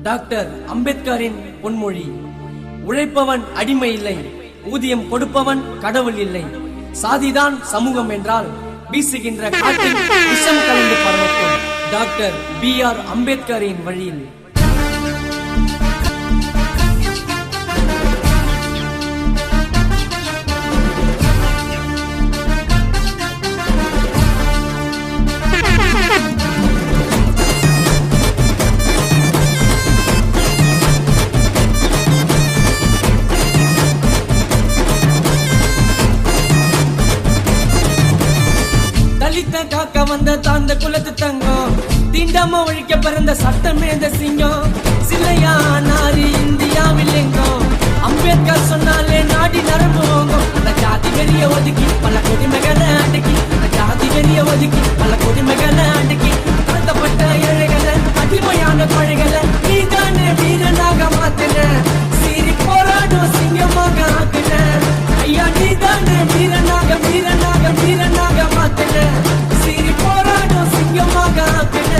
Doctor அம்பேத்கரின் பொன்மொழி: உழைப்பவன் அடிமை இல்லை, ஊதியம் கொடுப்பவன் கடவுள் இல்லை. சாதிதான் சமூகம் என்றால் வீசுகின்ற காற்றில் விஷம் கலந்து பரவட்டும். Doctor B.R. அம்பேத்கரின் வழியில். காக்க வந்த தாந்த குலத்து தங்கம், தீண்டாம ஒழிக்க பிறந்த சட்டமே இந்த சிங்கம். சிலையா நாரி இந்தியாவில் எங்கும், அம்பேத்கர் சொன்னாலே நாடி நரம்பு வாங்கும். அந்த ஜாதி வெறிய ஒதுக்கி பல கொடுமைகளை அடக்கி, அந்த ஜாதி வெறிய ஒதுக்கி பல கொடுமைகளை அடக்கி, தாழ்த்தப்பட்ட ஏழைகளை அடிமையான கொழைகளை நீதானே வீரனாக மாத்தின, சீறி போராடும் சிங்கமாக ஆக்கின. ஐயா நீதானே வீரனாக வீரனாக வீரனாக மாத்தின, சீறி போராடும் சிங்கமாக ஆக்கின.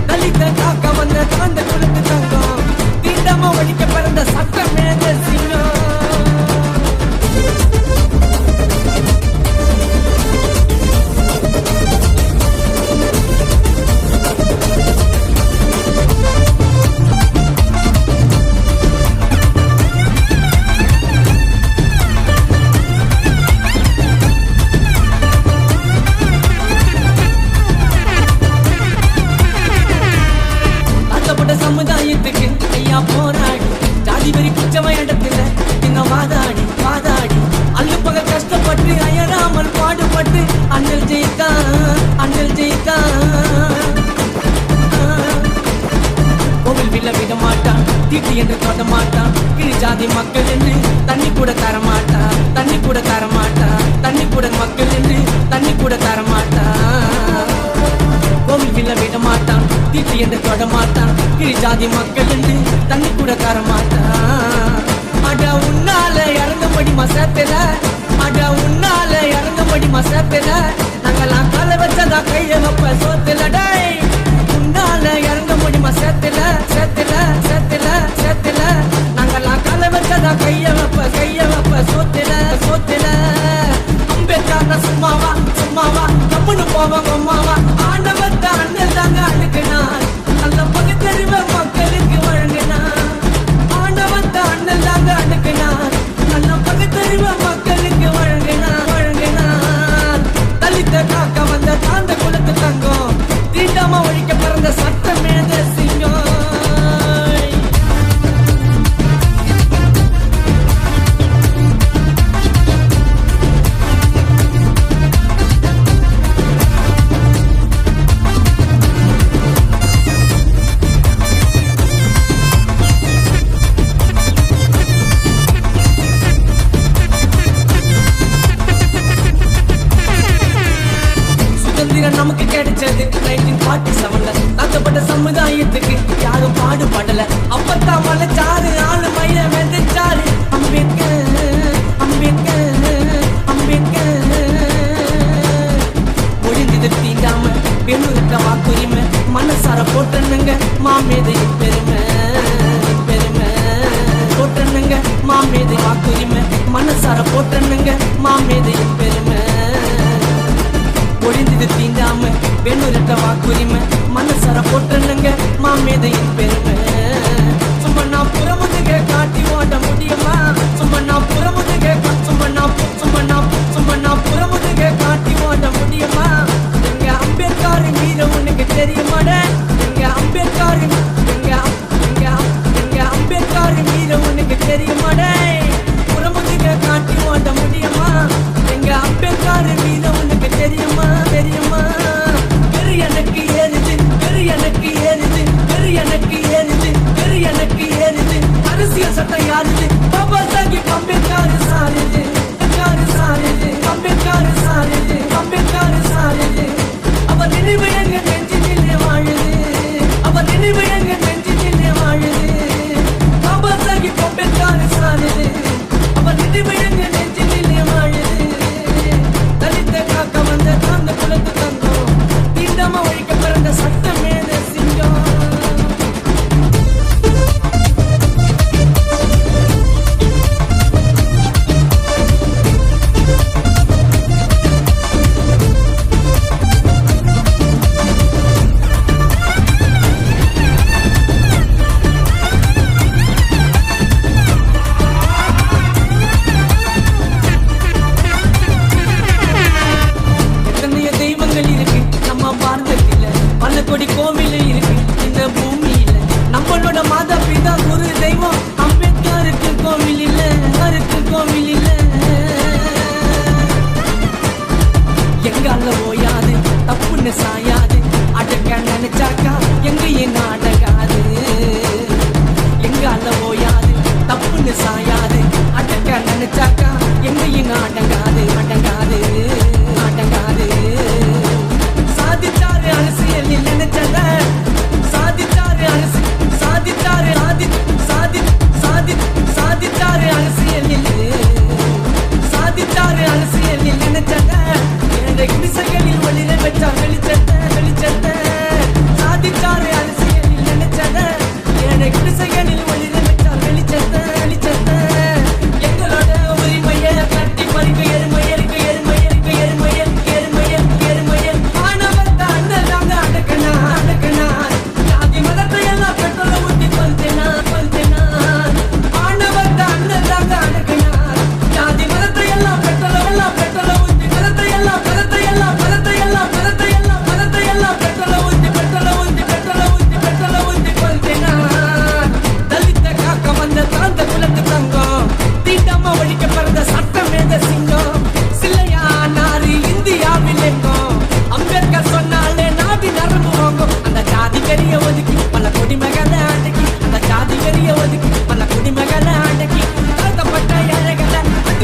தலித்த காக்க வந்த தாந்த குலத்து தங்கம், தீண்டாம ஒழிக்க பிறந்த சட்டமே சிங்கம். சமுதாயத்துக்கு ஐயா போராடி, ஜாதி வெறி குச்சம இடத்துல இந்த வாதாடி வாதாடி, அல்லுப்பக கஷ்டப்பட்டு அயராமல் பாடுபட்டு அண்ணல் ஜெயித்தா அண்ணல் ஜெயித்தா. கோவில் வில்ல விட மாட்டான், தீட்டு என்று தொட மாட்டான், கிழி ஜாதி மக்கள் என்று தண்ணி கூட தர மாட்டா, தண்ணி கூட தர மாட்டா, தண்ணி கூட மக்கள் என்று தண்ணி கூட தர மாட்டா. கோவில் வில்ல விட மாட்டான், தீட்டு என்று தொட மாட்டான், கிழி ஜாதி மக்கள் என்று தண்ணி கூட தர மாட்டான். அட உன்னால இறங்கும்படி மசத்துல, அட உன்னால இறங்கும்படி மசத்துல, நாங்கெல்லாம் கால வச்சதா கைய வைப்ப சோத்துல. டை உன்னால இறங்கும்படி மசத்துல சேத்துல சேத்துல சேத்துல, நாங்கெல்லாம் கால வச்சதா கைய வைப்ப சோத்துல சோத்துல. அம்பேத்கர் சும்மாவா சும்மாவா கம்முன்னு போவாங்க அம்மாவா, ஆண்டவத்த அண்ணல் தாங்க அழுக்கினார், நல்ல பகுத்தறிவ மக்களுக்கு வழங்கினார். ஆண்டவத்த அண்ணல் தாங்க அழுக்கினார், நல்ல பகுத்தறிவ மக்களுக்கு வழங்கினார் வழங்கினார். தலித்த காக்க வந்த தாந்த குலத்து தங்கம், தீண்டாம ஒழிக்க பிறந்த சட்டமே சிங்கம். நமக்கு கிடைச்சது 1947ல, தாக்கப்பட்ட சமுதாயத்துக்கு யாரும் பாடுபடல. அப்பத்தான் மலைச்சாரு ஆளு மயில வெந்துச்சாரு அம்பேத்கர் அம்பேத்கர் அம்பேத்கர். ஒழிந்தது தீண்டாம பெண்ணுகிட்ட வாக்குரிமை, மனசார போட்டனுங்க மாமேதையின் பெருமை பெருமை. போட்டனுங்க மாமேதை வாக்குரிமை, மனசார போட்டனுங்க மாமேதையின் பெருமை. ஒழிந்தது தீண்டாம பெண்ணுரிட்ட வாக்குரிமை, மனசார போட்டனுங்க மாமேதையின் பெருமை. சும்மா நான் புறமுதுக காட்டி ஓட முடியுமா, சும்மா நான் புறமுதுக சும்மா நான் புறமுதுக காட்டி ஓட முடியுமா. எங்க அம்பேத்கர் மீத உனக்கு தெரியுமாட, எங்க அம்பேத்கர் எங்க அம்பேத்கர் மீத உனக்கு தெரியுமாட. புறமுதுக காட்டி ஓட முடியுமா, எங்க அம்பேத்கர் மீத உனக்கு தெரியுமா தெரியுமா. வெறு எனக்கு ஏறுது வெறு எனக்கு ஏறுது வெறு எனக்கு ஏறுது வெறு எனக்கு ஏறுது. அரசியல் சட்டம் யாருது, பாபா சாஹிப் அம்பேத்கர் சாருது சாருது அம்பேத்கர் சாருது அம்பேத்கர் சாருது. அவர் நினைவு எங்க நெஞ்சினிலே வாழுது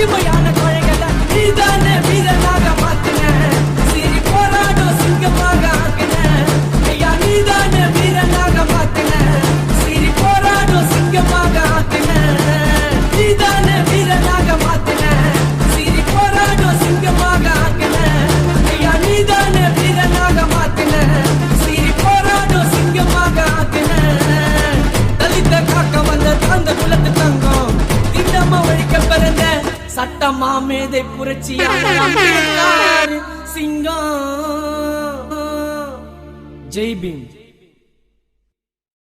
அடிமையான கொழைகளை நீதானே வீரனாக மாத்தின சீறி போராடும் சிங்கமாக ஆக்கின ஐயா நீதானே வீரனாக மாத்தின சீறி போராடும் சிங்கமாக ஆக்கின நீதானே வீரனாக மாத்தின சீறி போராடும் சிங்கமாக ஆக்கின ஐயா நீதானே வீரனாக மாத்தின சீறி போராடும் சிங்கமாக ஆக்கின தலித்த காக்க வந்த தாந்த குலத்து தங்கம் திட்டமா ஒழிக்க பிறந்த சட்டமா மேதை புரட்சியான சிங்கம் ஜெய் பீம்.